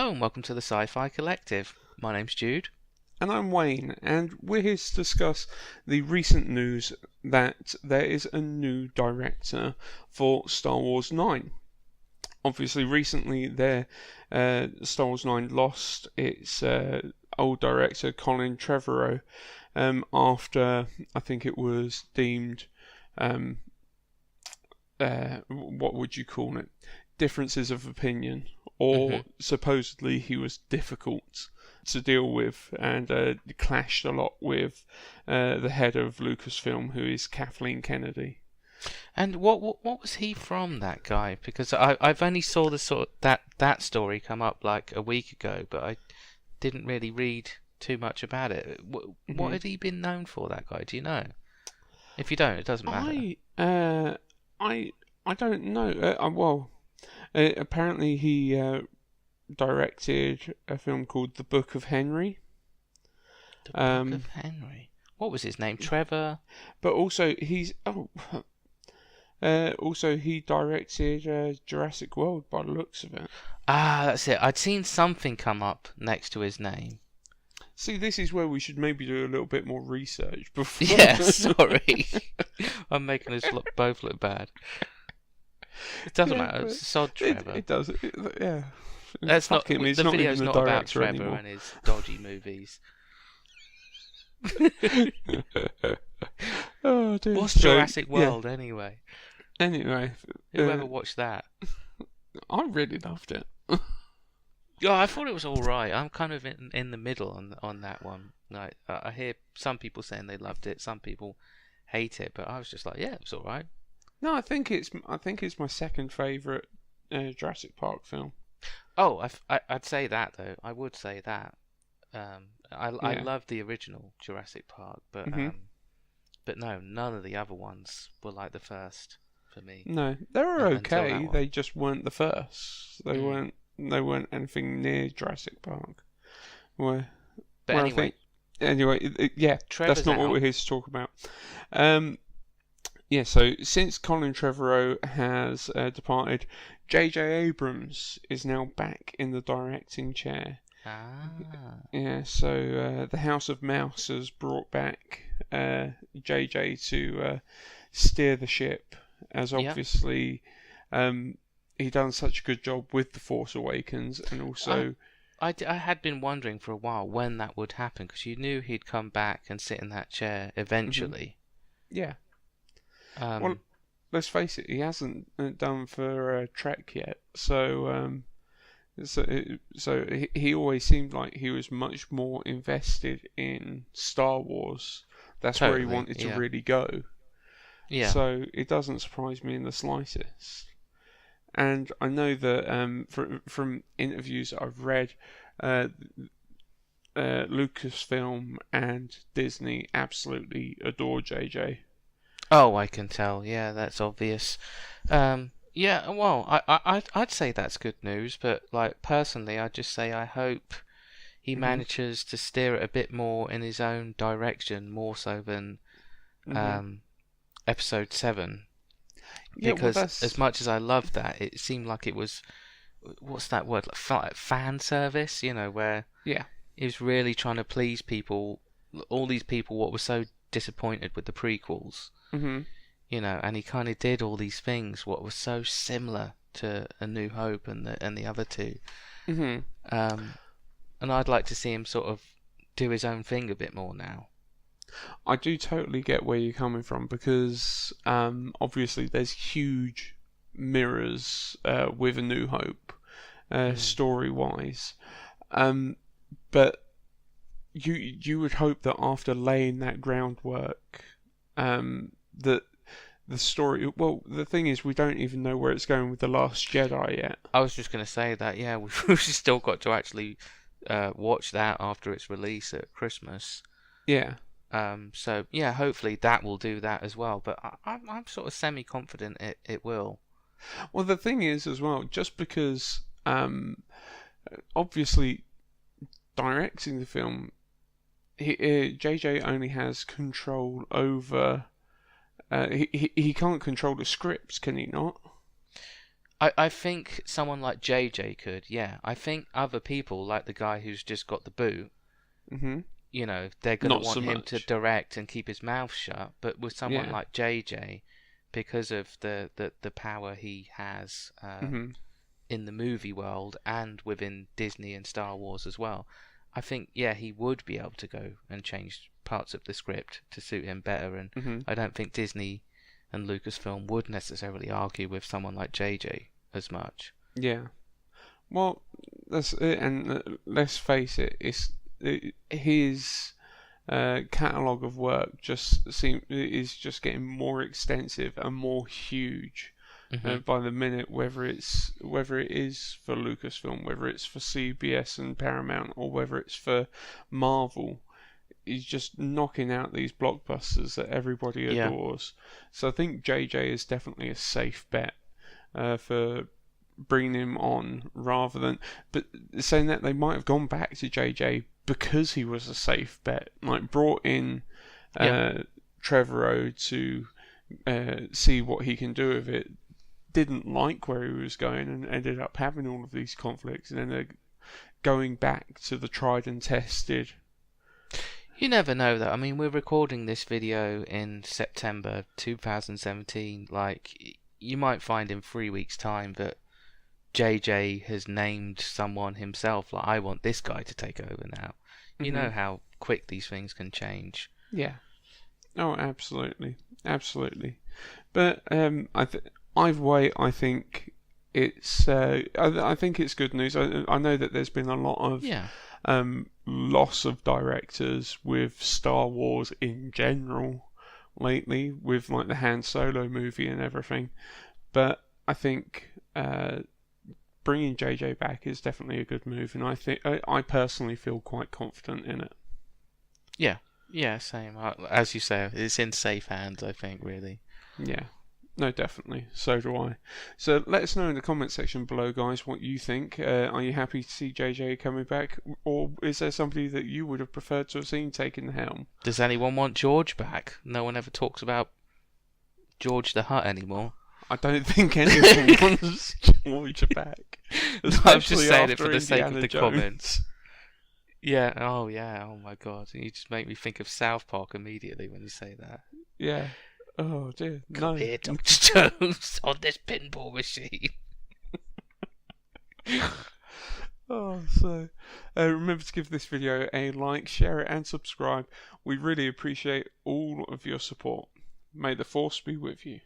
Hello and welcome to the Sci-Fi Collective. My name's Jude. And I'm Wayne, and we're here to discuss the recent news that there is a new director for Star Wars 9. Obviously, recently Star Wars 9 lost its old director, Colin Trevorrow, after I think it was deemed, what would you call it? Differences of opinion, or supposedly he was difficult to deal with and clashed a lot with the head of Lucasfilm, who is Kathleen Kennedy. And what was he from, that guy? Because I've only saw that story come up like a week ago, but I didn't really read too much about it. What had he been known for, that guy? Do you know? If you don't, it doesn't matter. I don't know. Apparently he directed a film called The Book of Henry. The Book of Henry. What was his name? Trevor. But also he directed Jurassic World by the looks of it. Ah, that's it. I'd seen something come up next to his name. See, this is where we should maybe do a little bit more research before. Yeah, sorry. I'm making us both look bad. It doesn't matter. It's sod Trevor. It does. Yeah. That's not. Him. The video's not about Trevor anymore. and his dodgy movies. Oh dear. What's Jurassic World anyway? Anyway, Whoever watched that? I really loved it. Yeah, I thought it was all right. I'm kind of in the middle on that one. Like, I hear some people saying they loved it, some people hate it, but I was just like, yeah, it was all right. No, I think it's my second favourite Jurassic Park film. Oh, I'd say that though. I would say that. I love the original Jurassic Park, but no, none of the other ones were like the first for me. No, they were okay. They just weren't the first. They weren't anything near Jurassic Park. Anyway, Trevor's that's not out. what we're here to talk about. So since Colin Trevorrow has departed, J.J. Abrams is now back in the directing chair. Ah. Yeah, so the House of Mouse has brought back J.J. to steer the ship, as obviously he done such a good job with The Force Awakens, and also... I had been wondering for a while when that would happen, because you knew he'd come back and sit in that chair eventually. Yeah. Well, let's face it, he hasn't done for Trek yet, so he always seemed like he was much more invested in Star Wars. That's where he wanted to really go. Yeah. So it doesn't surprise me in the slightest. And I know that from interviews that I've read, Lucasfilm and Disney absolutely adore JJ. Oh, I can tell. Yeah, that's obvious. Yeah, well, I'd say that's good news, but like personally, I'd just say I hope he manages to steer it a bit more in his own direction, more so than Episode 7. Because as much as I loved that, it seemed like it was, what's that word, like fan service, where he was really trying to please people, all these people what were so disappointed with the prequels. And he kind of did all these things what was so similar to A New Hope and the other two. And I'd like to see him sort of do his own thing a bit more now. I do totally get where you're coming from, because obviously there's huge mirrors with A New Hope, story-wise. But you would hope that after laying that groundwork, that the story... Well, the thing is, we don't even know where it's going with The Last Jedi yet. I was just going to say that, yeah, we've still got to actually watch that after its release at Christmas. Yeah. So yeah, hopefully that will do that as well. But I'm sort of semi-confident it will. Well, the thing is as well, just because obviously directing the film, JJ only has control over. He can't control the scripts, can he not? I think someone like JJ could, yeah. I think other people, like the guy who's just got the boot, Mm-hmm. They're going to Not want so him to much. direct and keep his mouth shut. But with someone Yeah. like JJ, because of the power he has Mm-hmm. in the movie world and within Disney and Star Wars as well, I think, yeah, he would be able to go and change parts of the script to suit him better. And Mm-hmm. I don't think Disney and Lucasfilm would necessarily argue with someone like JJ as much. Yeah. Well, that's it. And let's face it, his catalogue of work is just getting more extensive and more huge by the minute. Whether it is for Lucasfilm, whether it's for CBS and Paramount, or whether it's for Marvel, he's just knocking out these blockbusters that everybody adores. So I think JJ is definitely a safe bet for bringing him on, rather than, but saying that, they might have gone back to JJ because he was a safe bet, like brought in Trevorrow to see what he can do with it, didn't like where he was going and ended up having all of these conflicts, and then they're going back to the tried and tested. You never know, though. I mean, we're recording this video in September 2017. Like, you might find in 3 weeks' time that JJ has named someone himself. Like, I want this guy to take over now. You know how quick these things can change. Yeah. Oh, absolutely, absolutely. But either way, I think it's I think it's good news. I know that there's been a lot of loss of directors with Star Wars in general lately, with like the Han Solo movie and everything. But I think bringing JJ back is definitely a good move, and I personally feel quite confident in it. Yeah, same. As you say, it's in safe hands, I think, really. Yeah. No, definitely. So do I. So let us know in the comment section below, guys, what you think. Are you happy to see JJ coming back? Or is there somebody that you would have preferred to have seen taking the helm? Does anyone want George back? No one ever talks about George the Hutt anymore. I don't think anyone wants George back. I'm just saying it for the sake of the Jones. comments. Yeah, oh my god. You just make me think of South Park immediately when you say that. Yeah. Oh dear. Come here, Dr. Jones, on this pinball machine. So remember to give this video a like, share it, and subscribe. We really appreciate all of your support. May the force be with you.